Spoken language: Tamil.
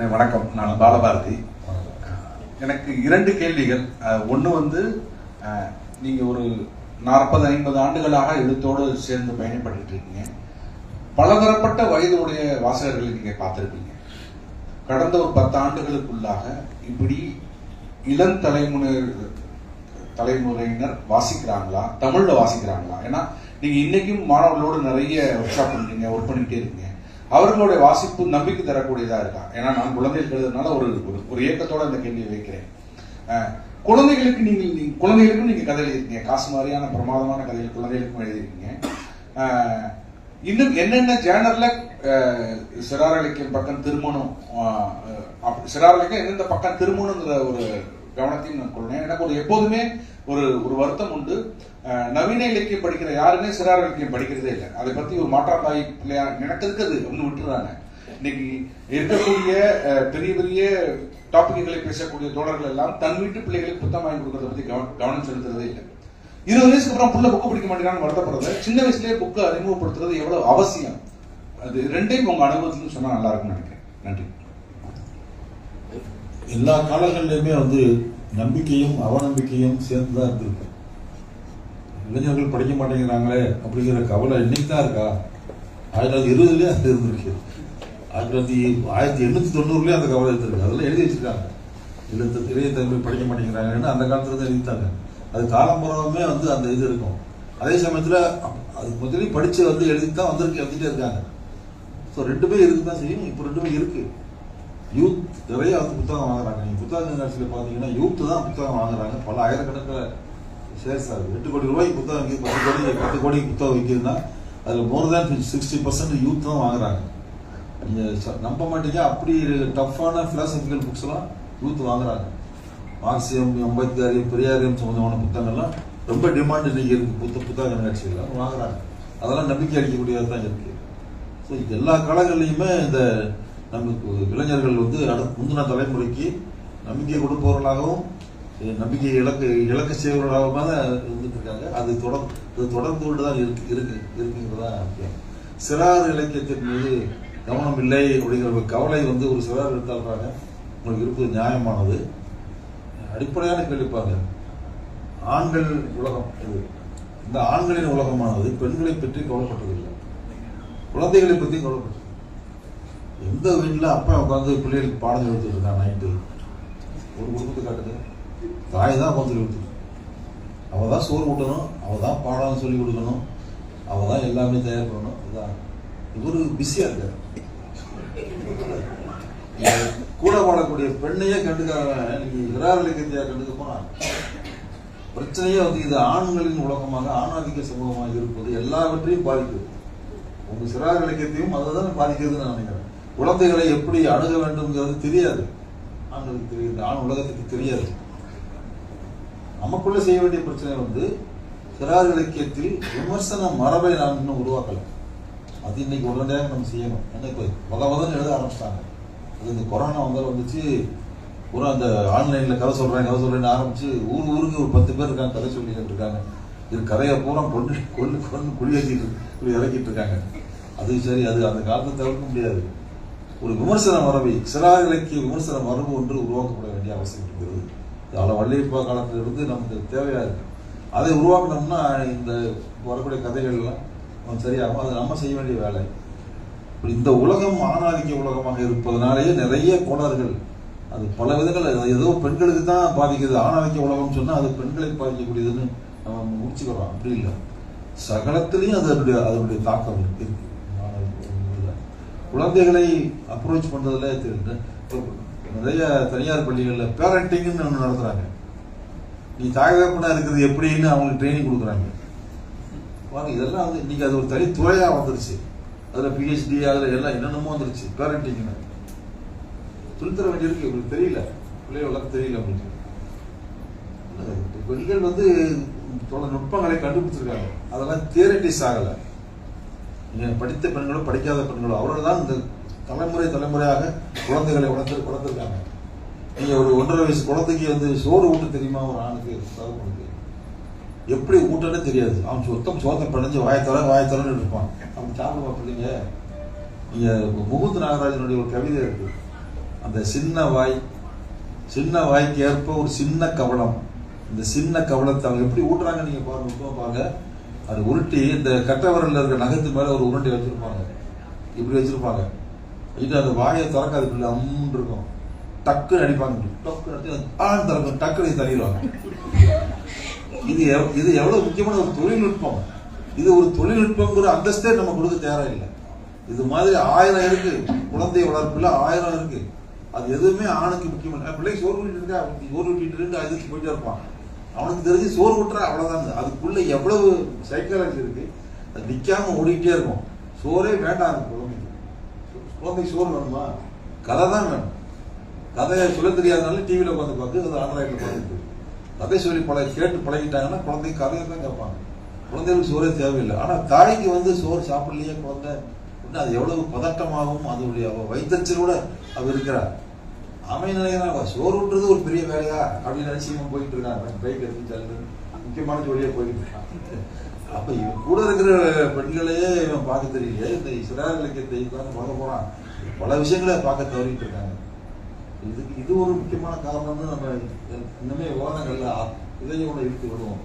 வணக்கம். நான் பாலபாரதி. எனக்கு 2 கேள்விகள். ஒன்று வந்து, நீங்கள் ஒரு 40-50 ஆண்டுகளாக எழுத்தோடு சேர்ந்து பயணப்பட்டு இருக்கீங்க. பலதரப்பட்ட வயதுடைய வாசகர்களை நீங்கள் பார்த்துருப்பீங்க. கடந்த ஒரு 10 ஆண்டுகளுக்குள்ளாக இப்படி இளம் தலைமுறையினர் வாசிக்கிறாங்களா, தமிழ்ல வாசிக்கிறாங்களா? ஏன்னா நீங்க இன்னைக்கும் மாணவர்களோடு நிறைய ஒர்க் ஷாப் பண்றீங்க, ஒர்க் பண்ணிக்கிட்டே இருக்கீங்க. அவர்களுடைய வாசிப்பு நம்பிக்கை தரக்கூடியதா இருக்கா? ஏன்னா நான் குழந்தைகள் எழுதுறதுனால ஒரு ஏக்கத்தோட இந்த கேள்வியை வைக்கிறேன். குழந்தைகளுக்கும் நீங்க கதை எழுதிருக்கீங்க. காசு மாதிரியான பிரமாதமான கதைகள் குழந்தைகளுக்கும் எழுதிருக்கீங்க. இன்னும் என்னென்ன ஜேர்னல்ல சிறார் இலக்கியம் பக்கம் திருமணம், சிறார் இலக்கியம் எந்தெந்த பக்கம் திருமணங்கிற ஒரு கவனத்தையும் நான் கொள்றேன். எனக்கு எப்போதுமே ஒரு வருத்தம் உண்டு. நவீன இலக்கியம் படிக்கிற யாருமே சிறார் இலக்கியம் படிக்கிறதே இல்லை. அதை பத்தி ஒரு மாற்றாந்தாய் பிள்ளையா எனக்கு இருக்குது ஒன்று விட்டுறாங்க. இன்னைக்கு இருக்கக்கூடிய பெரிய பெரிய டாபிக்களை பேசக்கூடிய தோழர்கள் எல்லாம் தன் வீட்டு பிள்ளைகளுக்கு புத்தகம் வாங்கி கொடுக்கறத பத்தி கவனம் செலுத்துறதே இல்லை. 20 வயசுக்கு அப்புறம் புள்ள புக்கு படிக்க மாட்டேங்கிறான்னு வருத்தப்படுறது. சின்ன வயசுலேயே புக்கு அறிமுகப்படுத்துறது எவ்வளவு அவசியம்? அது ரெண்டையும் உங்க அனுபவத்துன்னு சொன்னா நல்லா இருக்கும்னு நினைக்கிறேன். நன்றி. எல்லா காலங்களிலுமே நம்பிக்கையும் அவநம்பிக்கையும் சேர்ந்துதான் இருந்திருக்கு. இளைஞர்கள் படிக்க மாட்டேங்கிறாங்களே அப்படிங்கிற கவலை இன்னைக்கு தான் இருக்கா? 1920லயே அது இருந்திருக்கு. 1890லயே அந்த கவலை இருந்திருக்கு. அதெல்லாம் எழுதி வச்சிருக்காங்க. இளைய தமிழ் படிக்க மாட்டேங்கிறாங்கன்னு அந்த காலத்துல தான் எழுதிட்டாங்க. அது காலம்புறமே அந்த இது இருக்கும். அதே சமயத்துல அது முதலே படிச்சு எழுதித்தான் வந்துட்டே இருக்காங்க. ஸோ ரெண்டுமே இருக்குதான் செய்யும். இப்போ ரெண்டுமே இருக்கு. யூத் நிறைய புத்தகம் வாங்குறாங்க. நீங்க புத்தக கண்காட்சியில் பார்த்தீங்கன்னா யூத் தான் புத்தகம் வாங்குறாங்க. பல ஆயிரக்கணக்கில் ஷேர்ஸ் ஆகுது. 8 கோடி ரூபாய்க்கு புத்தகம் விற்கிது, 10 கோடிக்கு புத்தகம் விற்கிதுன்னா அதில் மோர் தேன் 60% யூத் தான் வாங்குறாங்க. நீங்கள் நம்ப மாட்டீங்க, அப்படி டஃப்பான பிலாசபிக்கல் புக்ஸ் எல்லாம் யூத் வாங்குறாங்க. மார்க்சியம், அம்பேத்கர், பெரியாரியம் சம்பந்தமான புத்தகங்கள்லாம் ரொம்ப டிமாண்ட் இன்னைக்கு இருக்கு. புத்தக கண்காட்சிகள் வாங்குறாங்க. அதெல்லாம் நம்பிக்கை அளிக்கக்கூடியதாக தான் இருக்கு. ஸோ எல்லா காலங்கள்லையுமே நமக்கு இளைஞர்கள் முந்தின தலைமுறைக்கு நம்பிக்கை கொடுப்பவர்களாகவும் நம்பிக்கை இலக்க செய்வர்களாகவும் தான் இருந்துட்டு இருக்காங்க. அது தொடர்ந்து கொண்டு தான் இருக்குங்கிறதா முக்கியம். சிறார் இலக்கியத்தின் மீது கவனம் இல்லை அப்படிங்கிற கவலை ஒரு சிறார் எழுத்தாளராக உங்களுக்கு இருப்பது நியாயமானது. அடிப்படையான கேள்விப்பாங்க. ஆண்கள் உலகம் இது. இந்த ஆண்களின் உலகமானது பெண்களை பற்றி கவலைப்பட்டதில்லை, குழந்தைகளை பற்றி கவலைப்பட்டது. எந்த வீட்டில் அப்பா உட்காந்து பிள்ளைகளுக்கு பாடம் எழுத்துட்டு இருக்கான் நைட்டு, ஒரு குடும்பத்தை காட்டுது. தாய் தான் உட்காந்து எழுத்துட்டு, அவ தான் சோறு ஊட்டணும், அவ தான் பாடம் சொல்லி கொடுக்கணும், அவ தான் எல்லாமே தயார் பண்ணணும். இதுதான் இவரு பிஸியா இருக்காரு. கூட வாழக்கூடிய பெண்ணையே கண்டுக்காம நீங்க சிறார் இலக்கியத்தையா கண்டுக்க போனா பிரச்சனையே இது ஆண்களின் உலகமாக, ஆணாதிக்க சமூகமாக இருப்பது எல்லாவற்றையும் பாதிக்குது. உங்க சிறார் இலக்கியத்தையும் அதை தான் பாதிக்கிறதுன்னு நான் நினைக்கிறேன். குழந்தைகளை எப்படி அணுக வேண்டும்ங்கிறது தெரியாது, ஆண்களுக்கு தெரியாது, ஆண் உலகத்துக்கு தெரியாது. நமக்குள்ள செய்ய வேண்டிய பிரச்சனை சிறார் இலக்கியத்தில் விமர்சன மரபை நாம் இன்னும் உருவாக்கல. அது இன்னைக்கு உடனடியாக நம்ம செய்யணும். ஏன்னா இப்போ முதல்ல எழுத ஆரம்பிச்சிட்டாங்க. அது இந்த கொரோனா வந்துச்சு, ஒரு அந்த ஆன்லைன்ல கதை சொல்றேன்னு ஆரம்பிச்சு ஊருக்கு ஒரு 10 பேர் இருக்காங்க, கதை சொல்லிட்டு இருக்காங்க. இது கதையை பூரா கொண்டு குழி இறக்கிட்டு இருக்காங்க. அது சரி, அது அந்த காலத்தை தவிர்க்க முடியாது. ஒரு விமர்சன மரபை, சிறார் இலக்கிய விமர்சன மரபு ஒன்று உருவாக்கப்பட வேண்டிய அவசியம் இருக்கிறது. வள்ளியப்பா காலத்திலிருந்து நமக்கு தேவையா இருக்கு. அதை உருவாக்கணும்னா இந்த வரக்கூடிய கதைகள்லாம் சரியாகும். அது நம்ம செய்ய வேண்டிய வேலை. இந்த உலகம் ஆணாதிக்க உலகமாக இருப்பதனாலேயே நிறைய கோளாறுகள், அது பல விதங்கள். ஏதோ பெண்களுக்கு தான் பாதிக்குது. ஆணாதிக்க உலகம் சொன்னா அது பெண்களை பாதிக்கக்கூடியதுன்னு நம்ம முடிச்சுக்கிறோம். அப்படி இல்லை, சகலத்திலையும் அதனுடைய தாக்கம் இருக்கு. குழந்தைகளை அப்ரோச் பண்றதுல நிறைய தனியார் பள்ளிகளில் பேரண்டிங்னு ஒன்று நடத்துறாங்க. நீ தாயகப்பனா இருக்கிறது எப்படின்னு அவங்களுக்கு ட்ரைனிங் கொடுக்குறாங்க. இதெல்லாம் இன்னைக்கு அது ஒரு தனி துறையா வந்துருச்சு. அதுல PhD அதுல எல்லாம் என்னென்னமோ வந்துருச்சு. பேரண்டிங்னு சொல்லித்தர வேண்டியிருக்கு. உங்களுக்கு தெரியல, பிள்ளைகளுக்கு தெரியல. உங்களுக்கு பெண்கள் நுட்பங்களை கண்டுபிடிச்சிருக்காங்க. அதெல்லாம் தியரட்டிஸ் ஆகல. படித்த பெண்களோ படிக்காத பெண்களோ அவர்கள் தான் இந்த தலைமுறையாக குழந்தைகளை வளர்த்துருக்காங்க. நீங்க ஒரு 1.5 வயசு குழந்தைக்கு சோறு ஊட்ட தெரியுமா? ஒரு ஆணுக்கு தகவலுக்கு எப்படி ஊட்டன்னு தெரியாது. அவன் சோத்தை பிணைஞ்சு வாயத்தரன்னு இருப்பான். அவன் சாப்பிட பிள்ளைங்க. நீங்க முகுந்த் நாகராஜனுடைய ஒரு கவிதை இருக்கு, அந்த சின்ன வாய்க்கு ஏற்ப ஒரு சின்ன கவளம். இந்த சின்ன கவளத்தை அவங்க எப்படி ஊட்டுறாங்க நீங்க பாருங்க. அது உருட்டி இந்த கட்டவரல்ல இருக்க நகத்து மேல ஒரு உருண்டை வச்சிருப்பாங்க, இப்படி வச்சிருப்பாங்க. இது அந்த வாயை திறக்க அதுக்குள்ள அம்முன்னு இருக்கும். டக்குன்னு அடிப்பாங்க, திறக்கும், டக்குன்னு தள்ளிடுவாங்க. இது எவ்வளவு முக்கியமான ஒரு தொழில்நுட்பம். இது ஒரு தொழில்நுட்பங்கிற அந்தஸ்தே நம்ம கொடுக்க தயாரா இல்லை. இது மாதிரி 1000 இருக்கு, குழந்தை வளர்ப்புல 1000 இருக்கு. அது எதுவுமே ஆணுக்கு முக்கியம். பிள்ளைக்கு சோறு ஊட்டிட்டு அதுக்கு போயிட்டே இருப்பான். அவனுக்கு தெரிஞ்சு சோறு ஊட்டுற அவ்வளவுதான். அதுக்குள்ள எவ்வளவு சைக்காலஜி இருக்கு. அது நிக்காம ஓடிக்கிட்டே இருக்கும். சோறே வேண்டாம் குழந்தைக்கு சோறு வேணுமா? கதை தான் வேணும். கதையை சொல்ல தெரியாதனால டிவியில உட்காந்து பார்த்து அது ஆண்ட்ராய்டில் பார்த்துட்டு கதை சொல்லி கேட்டு பழகிட்டாங்கன்னா குழந்தைக்கு கதையை தான் கேட்பாங்க. குழந்தைகளுக்கு சோறே தேவையில்லை. ஆனா தாய்க்கு சோறு சாப்பிடலையே குழந்தை, அது எவ்வளவு பதட்டமாகவும் அதனுடைய வைத்தறிச்சலோட அவ இருக்கிறார். அவன் நினைக்கிறான் சோறு விட்டுறது ஒரு பெரிய வேலையா அப்படின்னு நினைச்சு இவன் போயிட்டு இருக்கான். பைக் எடுத்து முக்கியமான ஜோடியா போயிட்டு இருக்கான். அப்ப இவன் கூட இருக்கிற பெண்களையே இவன் பார்க்க தெரியலையே. இந்த சிறார் இலக்கியத்தை பார்க்க போறான். பல விஷயங்களை பார்க்க தவறிட்டு இருக்காங்க. இது ஒரு முக்கியமான காரணம்னு நம்ம இன்னுமே விவாதங்கள்ல இதையோட இழுத்து விடுவோம்.